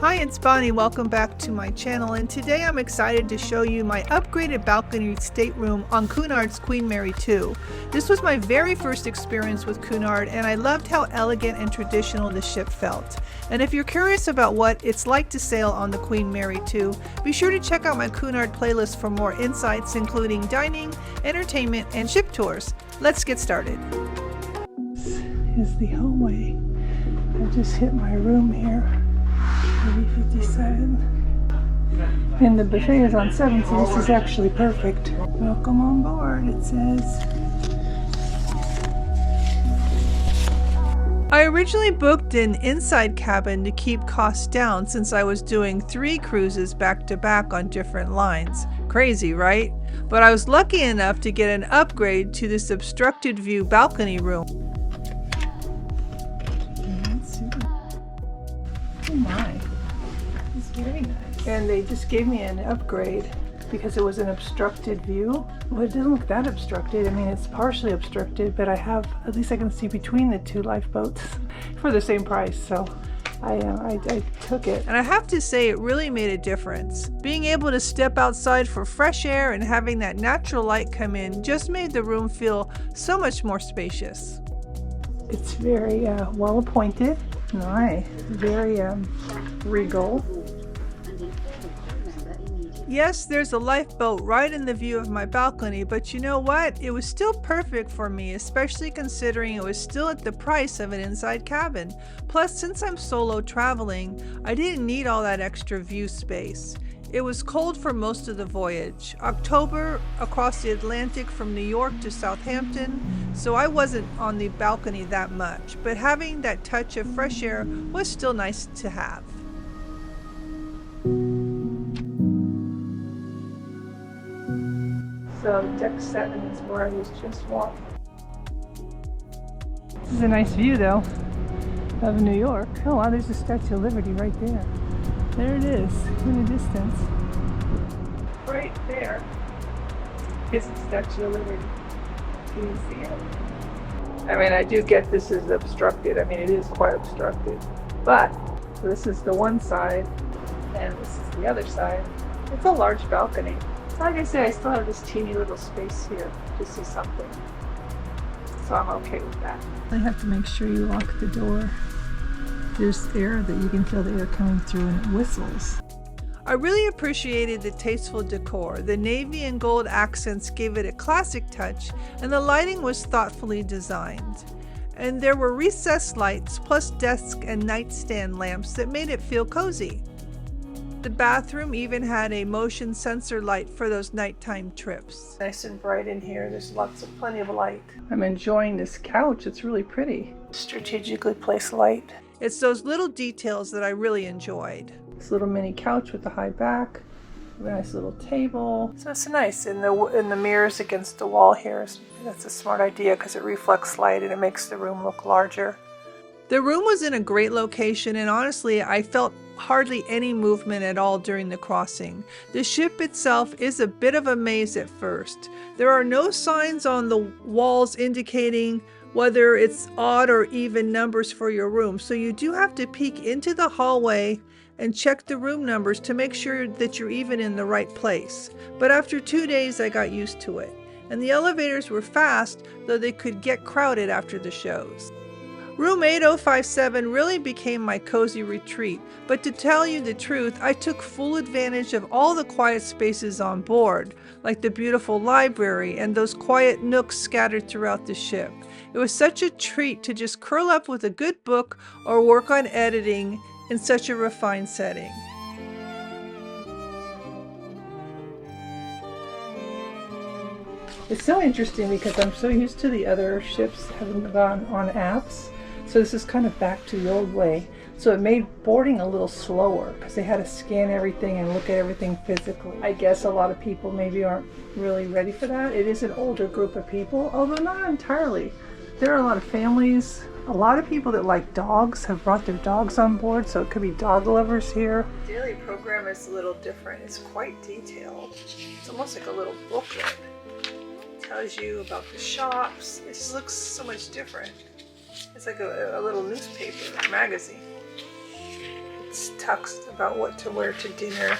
Hi, it's Bonnie. Welcome back to my channel, and today I'm excited to show you my upgraded balcony stateroom on Cunard's Queen Mary 2. This was my very first experience with Cunard, and I loved how elegant and traditional the ship felt. And if you're curious about what it's like to sail on the Queen Mary 2, be sure to check out my Cunard playlist for more insights, including dining, entertainment, and ship tours. Let's get started. This is the hallway. I just hit my room here. 57. And the buffet is on 7, so this is actually perfect. Welcome on board, it says. I originally booked an inside cabin to keep costs down since I was doing 3 cruises back to back on different lines. Crazy, right? But I was lucky enough to get an upgrade to this obstructed view balcony room. Oh my. Very nice. And they just gave me an upgrade because it was an obstructed view. Well, it doesn't look that obstructed. I mean, it's partially obstructed, but at least I can see between the 2 lifeboats for the same price. So I took it. And I have to say, it really made a difference. Being able to step outside for fresh air and having that natural light come in just made the room feel so much more spacious. It's very well appointed. Nice. Very regal. Yes, there's a lifeboat right in the view of my balcony, but you know what? It was still perfect for me, especially considering it was still at the price of an inside cabin. Plus, since I'm solo traveling, I didn't need all that extra view space. It was cold for most of the voyage, October across the Atlantic from New York to Southampton, so I wasn't on the balcony that much, but having that touch of fresh air was still nice to have. So deck 7 is where I was just walking. This is a nice view though of New York. Oh wow, there's the Statue of Liberty right there. There it is in the distance. Right there is the Statue of Liberty. Can you see it? I mean, I do get this is obstructed. I mean, it is quite obstructed. But so this is the one side and this is the other side. It's a large balcony. So like I say, I still have this teeny little space here to see something. So I'm okay with that. I have to make sure you lock the door. There's air that you can feel the air coming through and it whistles. I really appreciated the tasteful decor. The navy and gold accents gave it a classic touch, and the lighting was thoughtfully designed. And there were recessed lights plus desk and nightstand lamps that made it feel cozy. The bathroom even had a motion sensor light for those nighttime trips. Nice and bright in here. There's plenty of light. I'm enjoying this couch. It's really pretty. Strategically placed light. It's those little details that I really enjoyed. This little mini couch with the high back. A nice little table. So it's nice. And the mirrors against the wall here. That's a smart idea because it reflects light and it makes the room look larger. The room was in a great location, and honestly, I felt hardly any movement at all during the crossing. The ship itself is a bit of a maze at first. There are no signs on the walls indicating whether it's odd or even numbers for your room, so you do have to peek into the hallway and check the room numbers to make sure that you're even in the right place. But after 2 days, I got used to it. And the elevators were fast, though they could get crowded after the shows. Room 8057 really became my cozy retreat, but to tell you the truth, I took full advantage of all the quiet spaces on board, like the beautiful library and those quiet nooks scattered throughout the ship. It was such a treat to just curl up with a good book or work on editing in such a refined setting. It's so interesting because I'm so used to the other ships having gone on apps. So this is kind of back to the old way. So it made boarding a little slower because they had to scan everything and look at everything physically. I guess a lot of people maybe aren't really ready for that. It is an older group of people, although not entirely. There are a lot of families. A lot of people that like dogs have brought their dogs on board, so it could be dog lovers here. The daily program is a little different. It's quite detailed. It's almost like a little booklet. It tells you about the shops. It just looks so much different. It's like a little newspaper, magazine. it talks about what to wear to dinner.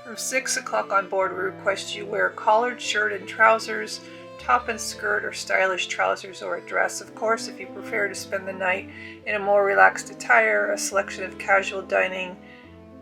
From 6 o'clock on board, we request you wear a collared shirt and trousers, top and skirt or stylish trousers or a dress. Of course, if you prefer to spend the night in a more relaxed attire, a selection of casual dining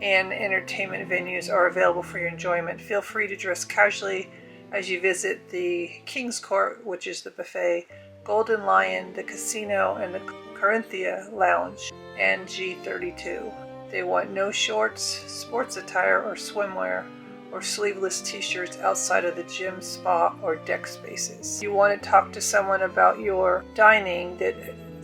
and entertainment venues are available for your enjoyment. Feel free to dress casually as you visit the King's Court, which is the buffet, Golden Lion, the casino, and the Corinthia Lounge, and G32. They want no shorts, sports attire, or swimwear, or sleeveless t-shirts outside of the gym, spa, or deck spaces. If you want to talk to someone about your dining, that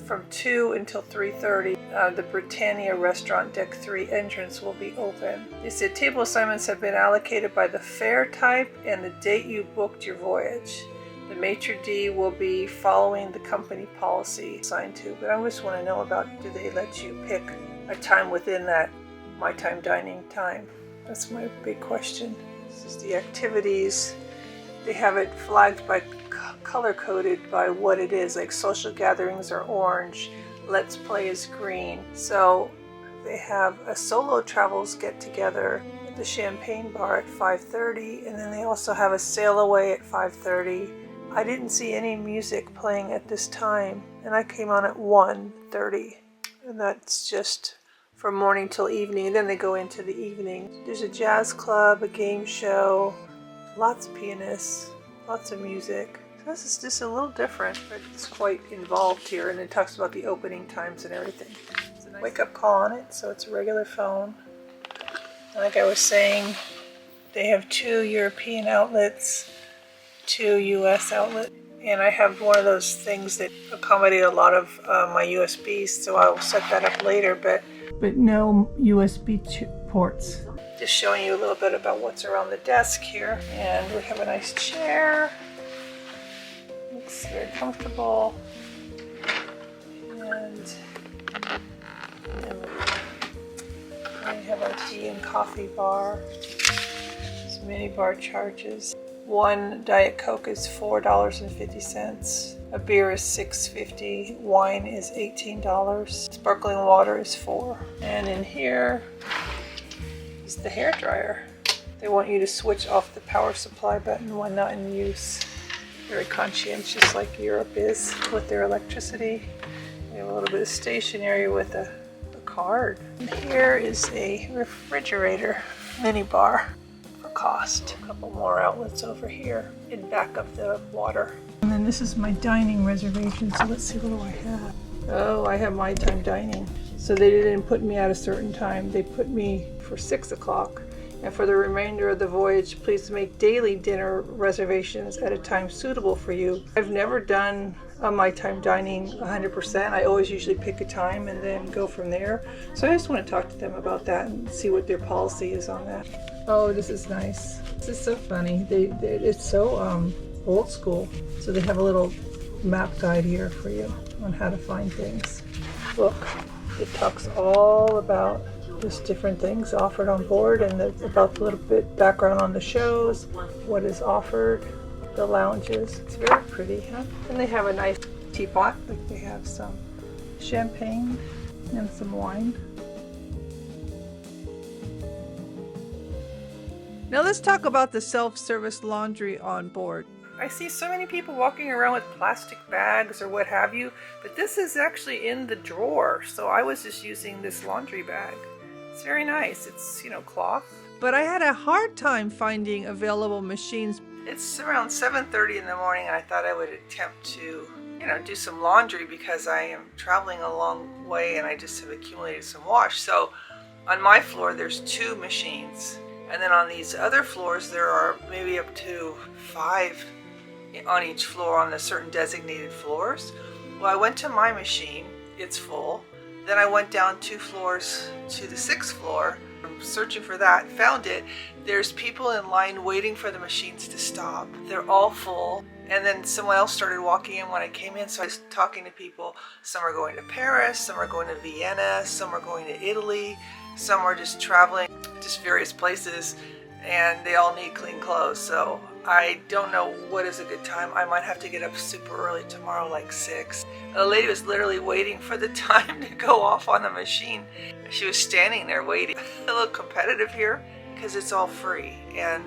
from 2 until 3:30, the Britannia Restaurant Deck 3 entrance will be open. They said table assignments have been allocated by the fare type and the date you booked your voyage. The maitre d' will be following the company policy assigned to, but I just want to know about, do they let you pick a time within that my time dining time? That's my big question. This is the activities. They have it flagged by color coded by what it is, like social gatherings are orange, let's play is green. So they have a solo travels get together at the Champagne Bar at 5:30, and then they also have a sail away at 5:30. I didn't see any music playing at this time, and I came on at 1:30, and that's just from morning till evening, and then they go into the evening. There's a jazz club, a game show, lots of pianists, lots of music. So this is just a little different, but it's quite involved here, and it talks about the opening times and everything. It's a nice wake-up call on it, so it's a regular phone. Like I was saying, they have 2 European outlets, 2 US outlets, and I have one of those things that accommodate a lot of my USBs, so I'll set that up later, but no USB ports. Just showing you a little bit about what's around the desk here. And we have a nice chair. Looks very comfortable. And we have our tea and coffee bar. This mini bar charges. One Diet Coke is $4.50. A beer is $6.50. Wine is $18. Sparkling water is $4. And in here is the hair dryer. They want you to switch off the power supply button when not in use. Very conscientious, like Europe is with their electricity. We have a little bit of stationery with a card. And here is a refrigerator mini bar for cost. A couple more outlets over here in back of the water. And then this is my dining reservation, so let's see, what do I have? Oh, I have my time dining. So they didn't put me at a certain time. They put me for 6 o'clock. And for the remainder of the voyage, please make daily dinner reservations at a time suitable for you. I've never done my time dining 100%. I always usually pick a time and then go from there. So I just want to talk to them about that and see what their policy is on that. Oh, this is nice. This is so funny. It's so old school. So they have a little map guide here for you on how to find things. Look, it talks all about just different things offered on board, and about a little bit background on the shows, what is offered, the lounges. It's very pretty, huh? And they have a nice teapot. Like they have some champagne and some wine. Now let's talk about the self-service laundry on board. I see so many people walking around with plastic bags or what have you, but this is actually in the drawer, so I was just using this laundry bag. It's very nice. It's, cloth. But I had a hard time finding available machines. It's around 7:30 in the morning, and I thought I would attempt to, do some laundry because I am traveling a long way and I just have accumulated some wash. So on my floor, there's 2 machines. And then on these other floors, there are maybe up to 5 on each floor on the certain designated floors. Well, I went to my machine. It's full. Then I went down 2 floors to the 6th floor. I'm searching for that, found it. There's people in line waiting for the machines to stop. They're all full. And then someone else started walking in when I came in, so I was talking to people. Some are going to Paris, some are going to Vienna, some are going to Italy, some are just traveling, just various places, and they all need clean clothes. So I don't know what is a good time. I might have to get up super early tomorrow, like 6. The lady was literally waiting for the time to go off on the machine. She was standing there waiting. A little competitive here because it's all free and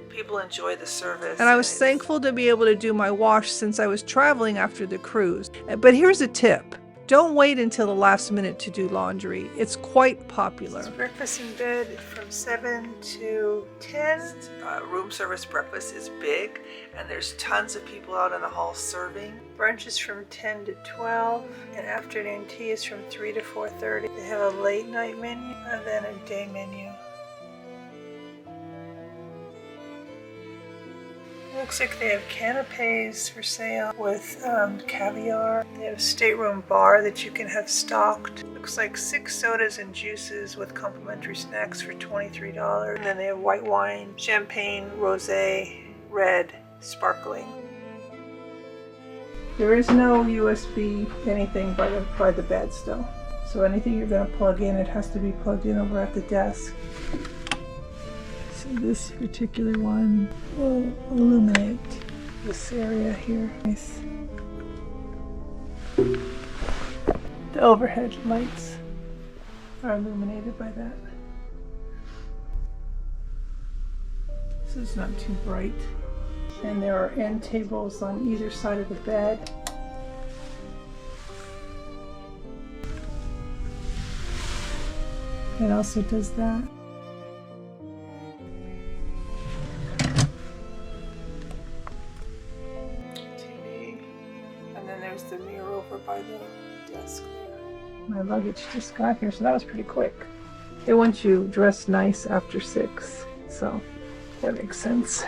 people enjoy the service. And I was thankful to be able to do my wash since I was traveling after the cruise. But here's a tip. Don't wait until the last minute to do laundry. It's quite popular. It's breakfast in bed from 7 to 10. Room service breakfast is big, and there's tons of people out in the hall serving. Brunch is from 10 to 12, and afternoon tea is from 3 to 4:30. They have a late night menu and then a day menu. Looks like they have canapes for sale with caviar. They have a stateroom bar that you can have stocked. Looks like 6 sodas and juices with complimentary snacks for $23. And then they have white wine, champagne, rosé, red, sparkling. There is no USB anything by the bed still. So anything you're going to plug in, it has to be plugged in over at the desk. So this particular one will illuminate this area here. Nice. The overhead lights are illuminated by that. So it's not too bright. And there are end tables on either side of the bed. It also does that. The mirror over by the desk there. My luggage just got here, so that was pretty quick. They want you dressed nice after 6, so that makes sense.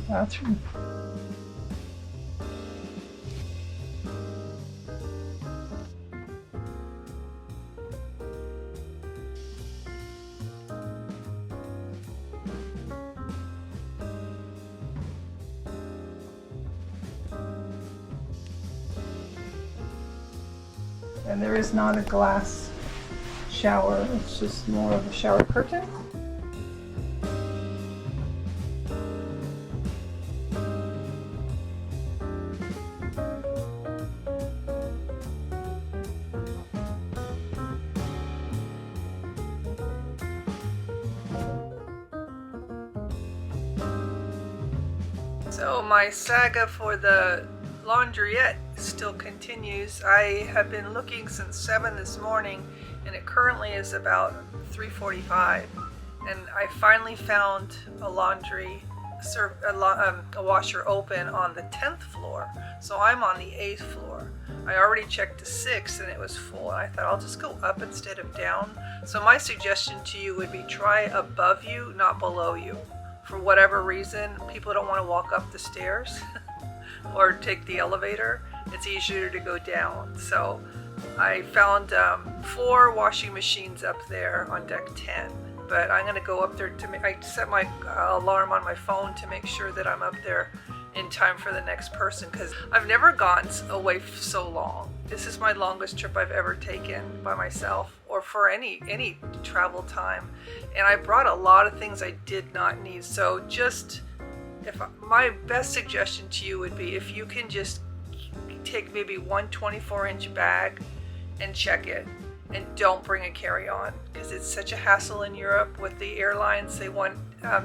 Bathroom. And there is not a glass shower, it's just more of a shower curtain. So my saga for the laundrette still continues. I have been looking since 7 this morning and it currently is about 3:45, and I finally found a washer open on the 10th floor, so I'm on the 8th floor. I already checked the 6th and it was full, and I thought I'll just go up instead of down. So my suggestion to you would be try above you, not below you. For whatever reason, people don't want to walk up the stairs or take the elevator. It's easier to go down. So I found 4 washing machines up there on deck 10. But I'm going to go up there I set my alarm on my phone to make sure that I'm up there in time for the next person, because I've never gone away so long. This is my longest trip I've ever taken by myself or for any travel time, and I brought a lot of things I did not need. So my best suggestion to you would be if you can just take maybe one 24-inch bag and check it, and don't bring a carry-on, because it's such a hassle in Europe with the airlines. They want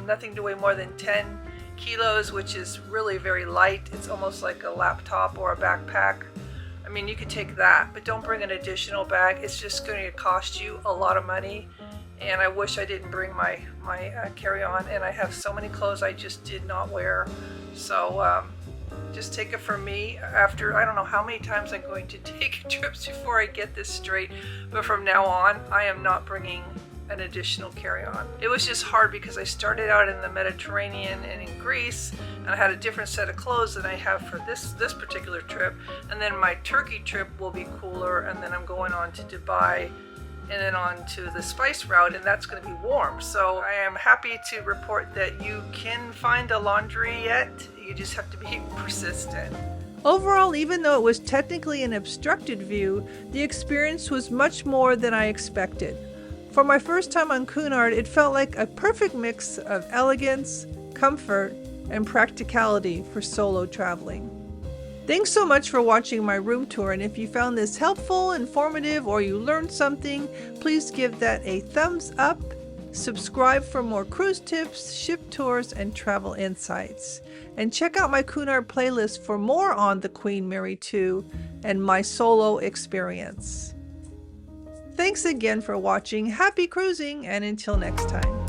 nothing to weigh more than 10 kilos, which is really very light. It's almost like a laptop or a backpack. I mean, you could take that, but don't bring an additional bag. It's just going to cost you a lot of money. And I wish I didn't bring my carry-on, and I have so many clothes I just did not wear. So just take it from me. After, I don't know how many times I'm going to take trips before I get this straight, but from now on, I am not bringing an additional carry-on. It was just hard because I started out in the Mediterranean and in Greece, and I had a different set of clothes than I have for this particular trip. And then my Turkey trip will be cooler, and then I'm going on to Dubai, and then on to the spice route, and that's going to be warm. So I am happy to report that you can find a laundry yet. You just have to be persistent. Overall, even though it was technically an obstructed view, the experience was much more than I expected. For my first time on Cunard, it felt like a perfect mix of elegance, comfort, and practicality for solo traveling. Thanks so much for watching my room tour, and if you found this helpful, informative, or you learned something, please give that a thumbs up. Subscribe for more cruise tips, ship tours, and travel insights. And check out my Cunard playlist for more on the Queen Mary 2 and my solo experience. Thanks again for watching. Happy cruising, and until next time.